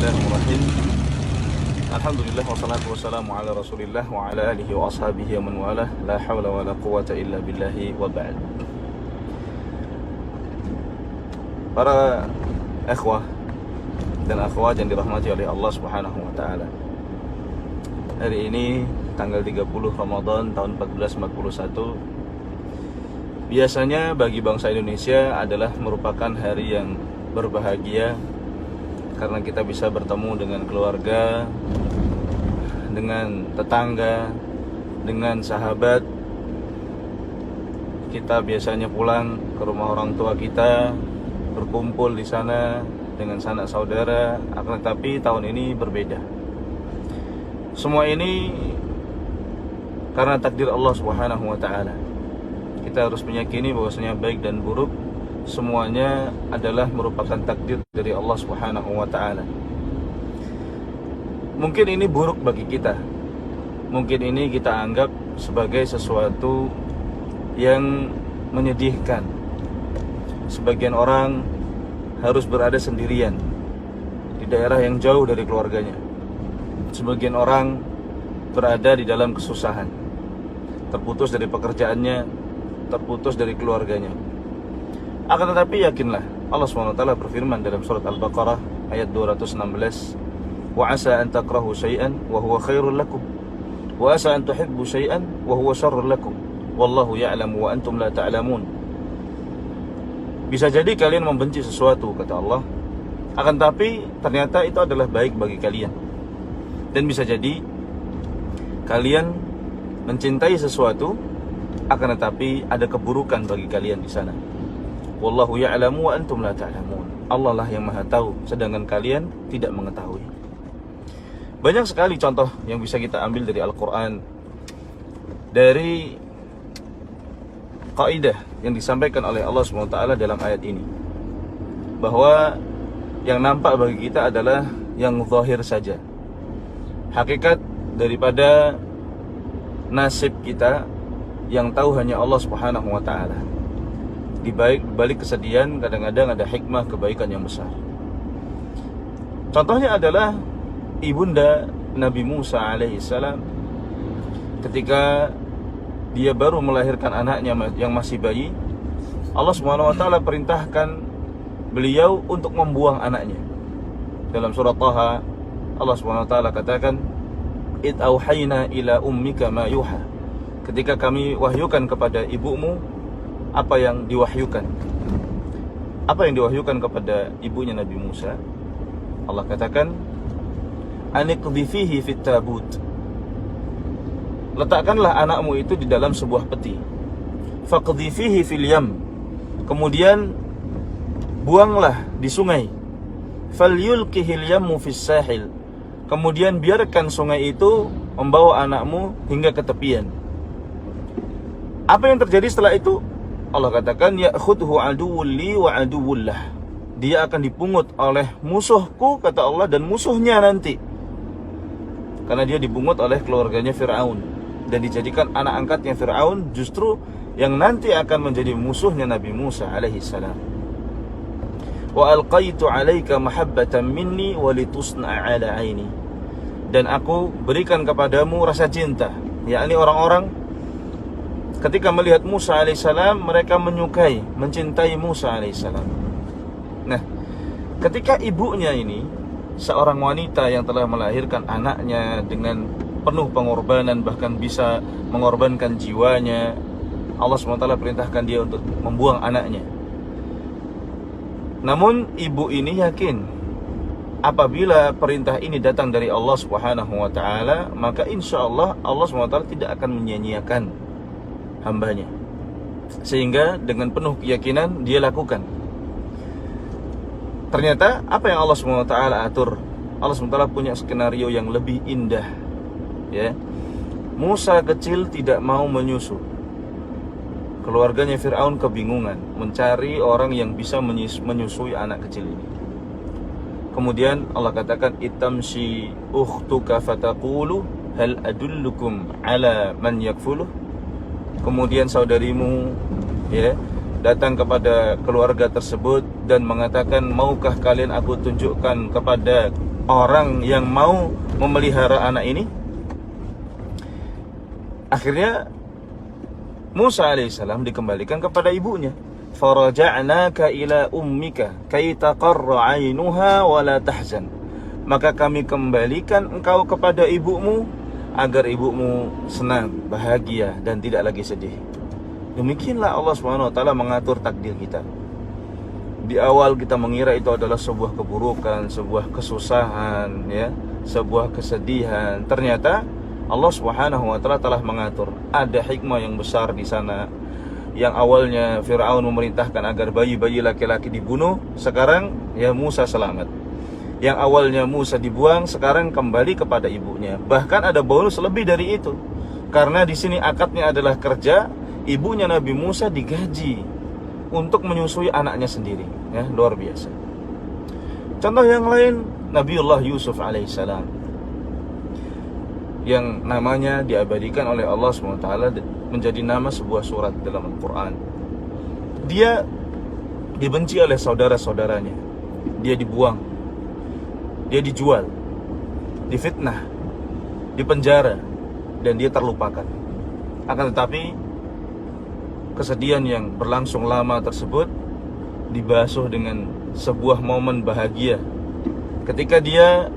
Bismillahirrahmanirrahim. Alhamdulillah wassalatu wassalamu ala Rasulillah wa ala alihi wa ashabihi wa man walah. La hawla wa la quwwata illa billahi wa ba'd. Para ikhwah dan akhwat yang dirahmati oleh Allah Subhanahu wa taala. Hari ini tanggal 30 Ramadan tahun 1441. Biasanya bagi bangsa Indonesia adalah merupakan hari yang berbahagia karena kita bisa bertemu dengan keluarga, dengan tetangga, dengan sahabat. Kita biasanya pulang ke rumah orang tua kita, berkumpul di sana dengan sanak saudara. Akan tetapi tahun ini berbeda. Semua ini karena takdir Allah Subhanahu wa taala. Kita harus meyakini bahwasanya baik dan buruk semuanya adalah merupakan takdir dari Allah Subhanahu wa taala. Mungkin ini buruk bagi kita. Mungkin ini kita anggap sebagai sesuatu yang menyedihkan. Sebagian orang harus berada sendirian di daerah yang jauh dari keluarganya. Sebagian orang berada di dalam kesusahan, terputus dari pekerjaannya, terputus dari keluarganya. Akan tetapi yakinlah, Allah SWT berfirman dalam surat Al-Baqarah ayat 216, wa asa an takrahu syai'an wa huwa khairul lakum wa asa an tuhibbu syai'an wa huwa syarrul lakum wallahu ya'lamu wa antum la ta'lamun. Bisa jadi kalian membenci sesuatu, kata Allah, akan tapi ternyata itu adalah baik bagi kalian. Dan bisa jadi kalian mencintai sesuatu, akan tetapi ada keburukan bagi kalian di sana. Wallahu ya'lamu wa antum la ta'lamun. Allah lah yang Maha tahu, sedangkan kalian tidak mengetahui. Banyak sekali contoh yang bisa kita ambil dari Al-Qur'an, dari kaidah yang disampaikan oleh Allah SWT dalam ayat ini, bahwa yang nampak bagi kita adalah yang zahir saja. Hakikat daripada nasib kita yang tahu hanya Allah Subhanahu wa taala. Di balik kesedihan kadang-kadang ada hikmah kebaikan yang besar. Contohnya adalah ibunda Nabi Musa alaihissalam. Ketika dia baru melahirkan anaknya yang masih bayi, Allah Subhanahu wa taala perintahkan beliau untuk membuang anaknya. Dalam surat Taha, Allah Subhanahu wa taala katakan, "Id auhayna ila ummika ma yuha." Ketika kami wahyukan kepada ibumu apa yang diwahyukan. Apa yang diwahyukan kepada ibunya Nabi Musa? Allah katakan, "Aniqdhi fihi fit tabut." Letakkanlah anakmu itu di dalam sebuah peti. Faqdhi fihi fil yam. Kemudian buanglah di sungai. Falyulqihil yammu fis sahil. Kemudian biarkan sungai itu membawa anakmu hingga ke tepian. Apa yang terjadi setelah itu? Allah katakan, ya'khudhu aduwwul li wa aduwwul lah. Dia akan dipungut oleh musuhku, kata Allah, dan musuhnya nanti. Karena dia dipungut oleh keluarganya Fir'aun dan dijadikan anak angkatnya Fir'aun, justru yang nanti akan menjadi musuhnya Nabi Musa alaihi salam. Wa alqaitu 'alaika mahabbatan minni wa litusna'a 'ala 'aini. Dan aku berikan kepadamu rasa cinta, yakni orang-orang ketika melihat Musa alaihissalam, mereka menyukai, mencintai Musa alaihissalam. Nah, ketika ibunya ini, seorang wanita yang telah melahirkan anaknya dengan penuh pengorbanan, bahkan bisa mengorbankan jiwanya, Allah SWT perintahkan dia untuk membuang anaknya. Namun ibu ini yakin, apabila perintah ini datang dari Allah Subhanahu wa taala, maka insya Allah SWT tidak akan menyia-nyiakan hambanya. Sehingga dengan penuh keyakinan dia lakukan. Ternyata apa yang Allah SWT atur, Allah SWT punya skenario yang lebih indah, ya. Musa kecil tidak mau menyusu. Keluarganya Fir'aun kebingungan mencari orang yang bisa menyusui anak kecil ini. Kemudian Allah katakan, itamshi ukhtuka fataqulu hal adullukum ala man yakfuluh. Kemudian saudarimu, ya, datang kepada keluarga tersebut dan mengatakan, maukah kalian aku tunjukkan kepada orang yang mau memelihara anak ini. Akhirnya Musa alaihissalam dikembalikan kepada ibunya. Faraja'naka ila ummika kay taqarra 'ainuha wa la tahzan. Maka kami kembalikan engkau kepada ibumu agar ibumu senang, bahagia dan tidak lagi sedih. Demikianlah Allah Subhanahu wa taala mengatur takdir kita. Di awal kita mengira itu adalah sebuah keburukan, sebuah kesusahan, ya, sebuah kesedihan. Ternyata Allah Subhanahu wa taala telah mengatur. Ada hikmah yang besar di sana. Yang awalnya Fir'aun memerintahkan agar bayi-bayi laki-laki dibunuh, sekarang ya Musa selamat. Yang awalnya Musa dibuang, sekarang kembali kepada ibunya. Bahkan ada bonus lebih dari itu. Karena di sini akadnya adalah kerja, ibunya Nabi Musa digaji untuk menyusui anaknya sendiri. Ya, luar biasa. Contoh yang lain, Nabiullah Yusuf alaihissalam, yang namanya diabadikan oleh Allah SWT menjadi nama sebuah surat dalam Al-Quran. Dia dibenci oleh saudara-saudaranya. Dia dibuang, dia dijual, difitnah, dipenjara, dan dia terlupakan. Akan tetapi kesedihan yang berlangsung lama tersebut dibasuh dengan sebuah momen bahagia ketika dia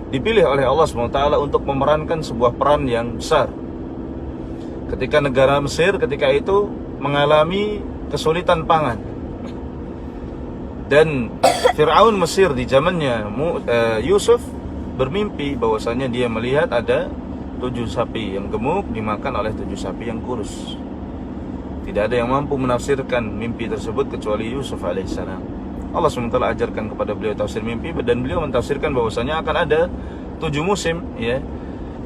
dipilih oleh Allah SWT untuk memerankan sebuah peran yang besar. Ketika negara Mesir ketika itu mengalami kesulitan pangan, dan Fir'aun Mesir di zamannya Yusuf bermimpi bahwasanya dia melihat ada 7 sapi yang gemuk dimakan oleh 7 sapi yang kurus. Tidak ada yang mampu menafsirkan mimpi tersebut kecuali Yusuf alaihissalam. Allah SWT ajarkan kepada beliau tafsir mimpi, dan beliau mentafsirkan bahwasanya akan ada 7 musim, ya,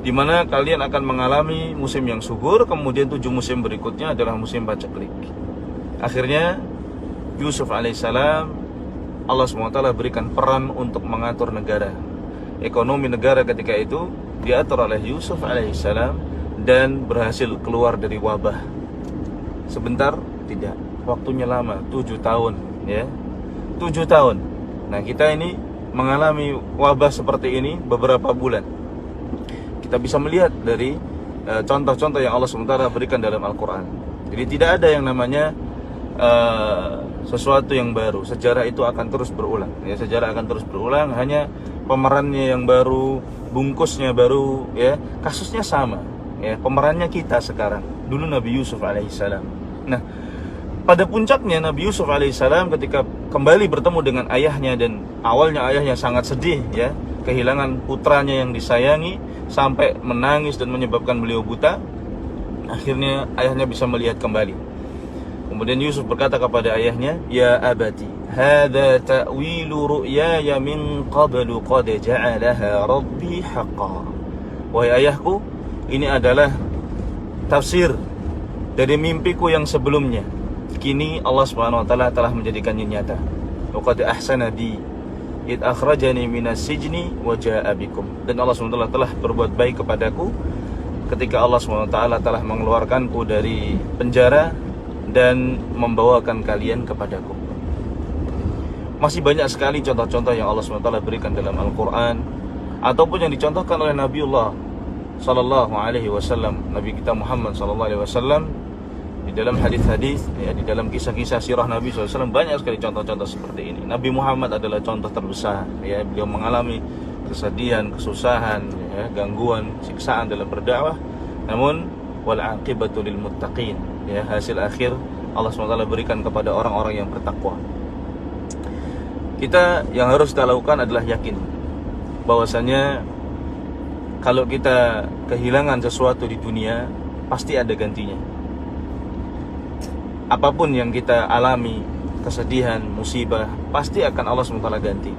di mana kalian akan mengalami musim yang subur, kemudian 7 musim berikutnya adalah musim paceklik. Akhirnya Yusuf alaihissalam, Allah SWT berikan peran untuk mengatur negara. Ekonomi negara ketika itu diatur oleh Yusuf alaihissalam dan berhasil keluar dari wabah. Sebentar? Tidak. Waktunya lama, 7 tahun, ya. 7 tahun. Nah, kita ini mengalami wabah seperti ini beberapa bulan. Kita bisa melihat dari contoh-contoh yang Allah SWT berikan dalam Al-Quran. Jadi tidak ada yang namanya sesuatu yang baru. Sejarah itu akan terus berulang, ya. Sejarah akan terus berulang, hanya pemerannya yang baru, bungkusnya baru, ya. Kasusnya sama, ya. Pemerannya kita sekarang. Dulu Nabi Yusuf alaihissalam. Nah, pada puncaknya Nabi Yusuf alaihissalam ketika kembali bertemu dengan ayahnya, dan awalnya ayahnya sangat sedih, ya, kehilangan putranya yang disayangi sampai menangis dan menyebabkan beliau buta. Akhirnya ayahnya bisa melihat kembali. Kemudian Yusuf berkata kepada ayahnya, "Ya abati, hadza ta'wilu ru'yaya min qablu qad ja'alaha rabbi haqqan." Wahai ayahku, ini adalah tafsir dari mimpiku yang sebelumnya. Kini Allah Subhanahu wa taala telah menjadikannya nyata. Wa qad ahsana bi id akhrajani minas sijni wa jaa'a bikum. Dan Allah Subhanahu wa taala telah berbuat baik kepadaku ketika Allah Subhanahu wa taala telah mengeluarkanku dari penjara dan membawakan kalian kepadaku. Masih banyak sekali contoh-contoh yang Allah Subhanahu wa taala berikan dalam Al-Qur'an, ataupun yang dicontohkan oleh Nabiullah sallallahu alaihi wasallam, Nabi kita Muhammad sallallahu alaihi wasallam, di dalam hadis-hadis, ya, di dalam kisah-kisah sirah Nabi SAW banyak sekali contoh-contoh seperti ini. Nabi Muhammad adalah contoh terbesar, ya. Beliau mengalami kesedihan, kesusahan, ya, gangguan, siksaan dalam berdakwah. Namun wal aqibatu lil muttaqin, ya, hasil akhir Allah SWT berikan kepada orang-orang yang bertakwa. Kita yang harus kita lakukan adalah yakin bahwasanya kalau kita kehilangan sesuatu di dunia, pasti ada gantinya. Apapun yang kita alami, kesedihan, musibah, pasti akan Allah SWT ganti,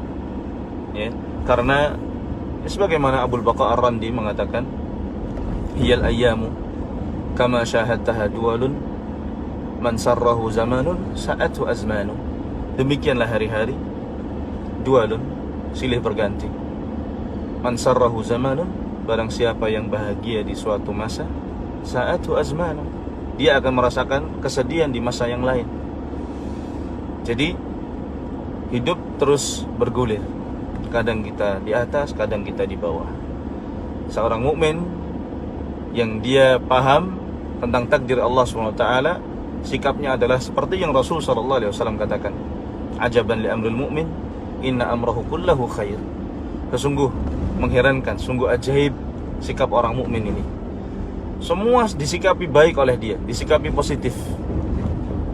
ya. Karena sebagaimana Abu Bakar Ar-Randi mengatakan, hiyal ayyamu kama syahadtaha duwalun man sarrahu zamanun sa'atu azmanu. Demikianlah hari-hari, dualun, silih berganti. Man sarrahu zamanun, barang siapa yang bahagia di suatu masa, sa'atu azmanu, dia akan merasakan kesedihan di masa yang lain. Jadi hidup terus bergulir. Kadang kita di atas, kadang kita di bawah. Seorang mukmin yang dia paham tentang takdir Allah SWT, sikapnya adalah seperti yang Rasul SAW katakan, ajaban li amrul mu'min, inna amrahu kullahu khair. Sesungguh mengherankan, sungguh ajaib sikap orang mukmin ini. Semua disikapi baik oleh dia, disikapi positif.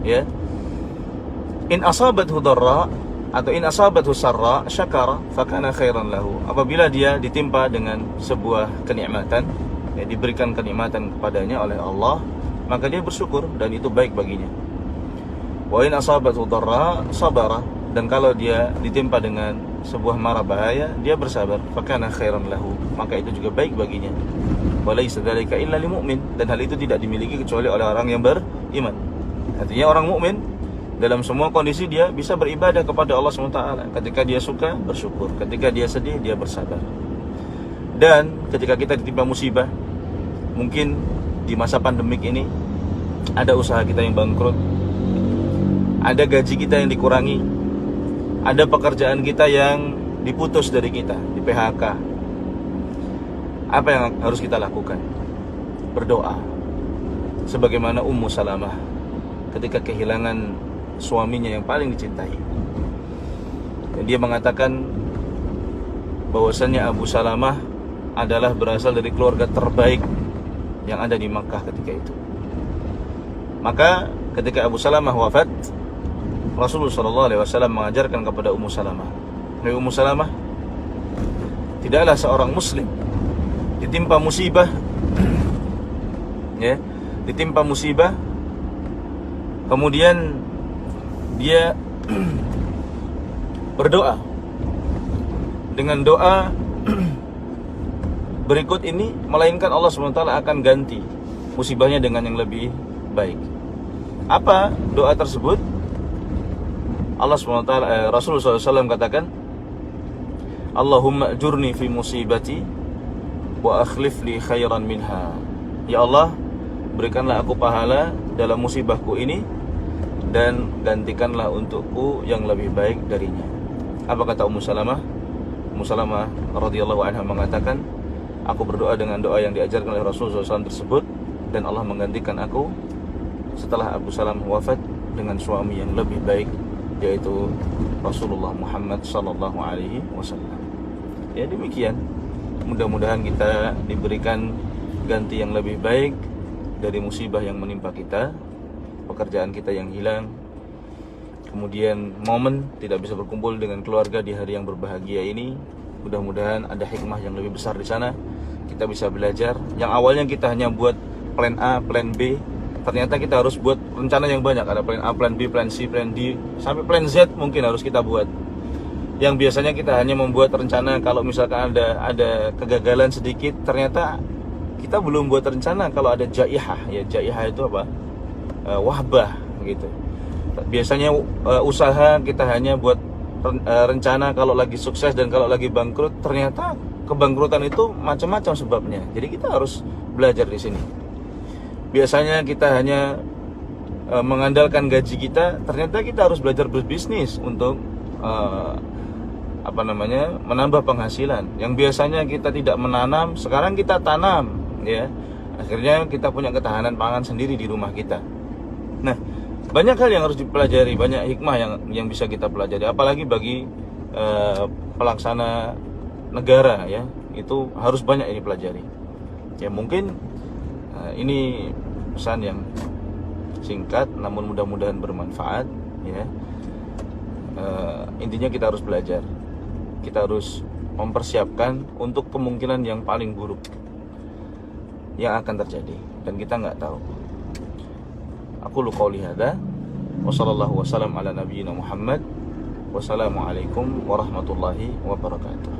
Ya. In asabathu dharra atau in asabathu sarra syakara fakana khairan lahu. Apabila dia ditimpa dengan sebuah kenikmatan, ya, diberikan kenikmatan kepadanya oleh Allah, maka dia bersyukur dan itu baik baginya. Wa in asabathu dharra sabara, dan kalau dia ditimpa dengan sebuah mara bahaya, dia bersabar, fakana khairan lahu, maka itu juga baik baginya. Walaysa dzalika illa lil mu'min, dan hal itu tidak dimiliki kecuali oleh orang yang beriman. Artinya orang mukmin dalam semua kondisi dia bisa beribadah kepada Allah SWT. Ketika dia suka, bersyukur. Ketika dia sedih, dia bersabar. Dan ketika kita ditimpa musibah, mungkin di masa pandemik ini ada usaha kita yang bangkrut, ada gaji kita yang dikurangi, ada pekerjaan kita yang diputus dari kita, di PHK. Apa yang harus kita lakukan? Berdoa. Sebagaimana Ummu Salamah ketika kehilangan suaminya yang paling dicintai, dan dia mengatakan bahwasannya Abu Salamah adalah berasal dari keluarga terbaik yang ada di Makkah ketika itu. Maka ketika Abu Salamah wafat, Rasulullah SAW mengajarkan kepada Ummu Salamah, "Hai Ummu Salamah, tidaklah seorang muslim ditimpa musibah ya, ditimpa musibah kemudian dia berdoa dengan doa berikut ini, melainkan Allah SWT akan ganti musibahnya dengan yang lebih baik." Apa doa tersebut? Allah SWT, Rasulullah SAW katakan, "Allahumma ajurni fi musibati wa akhlif li khairan minha." Ya Allah, berikanlah aku pahala dalam musibahku ini dan gantikanlah untukku yang lebih baik darinya. Apa kata Ummu Salamah? Ummu Salamah radhiyallahu anha mengatakan, aku berdoa dengan doa yang diajarkan oleh Rasulullah SAW tersebut, dan Allah menggantikan aku setelah Abu Salamah wafat dengan suami yang lebih baik, yaitu Rasulullah Muhammad sallallahu alaihi wasallam. Ya, demikian. Mudah-mudahan kita diberikan ganti yang lebih baik dari musibah yang menimpa kita, pekerjaan kita yang hilang, kemudian momen tidak bisa berkumpul dengan keluarga di hari yang berbahagia ini. Mudah-mudahan ada hikmah yang lebih besar di sana. Kita bisa belajar. Yang awalnya kita hanya buat plan A, plan B, ternyata kita harus buat rencana yang banyak. Ada plan A, plan B, plan C, plan D, sampai plan Z mungkin harus kita buat. Yang biasanya kita hanya membuat rencana kalau misalkan ada kegagalan sedikit, ternyata kita belum buat rencana kalau ada jaihah. Ya, jaihah itu apa? Wabah gitu. Biasanya usaha kita hanya buat rencana kalau lagi sukses, dan kalau lagi bangkrut ternyata kebangkrutan itu macam-macam sebabnya. Jadi kita harus belajar di sini. Biasanya kita hanya mengandalkan gaji kita, ternyata kita harus belajar berbisnis untuk menambah penghasilan. Yang biasanya kita tidak menanam, sekarang kita tanam, ya. Akhirnya kita punya ketahanan pangan sendiri di rumah kita. Nah, banyak hal yang harus dipelajari, banyak hikmah yang bisa kita pelajari, apalagi bagi pelaksana negara, ya. Itu harus banyak ini pelajari. Ya, mungkin ini pesan yang singkat namun mudah-mudahan bermanfaat, ya. Intinya kita harus belajar. Kita harus mempersiapkan untuk kemungkinan yang paling buruk yang akan terjadi, dan kita nggak tahu. Aku qouli hadza wa sallallahu wasallam ala nabiyyina Muhammad. Wassalamualaikum warahmatullahi wabarakatuh.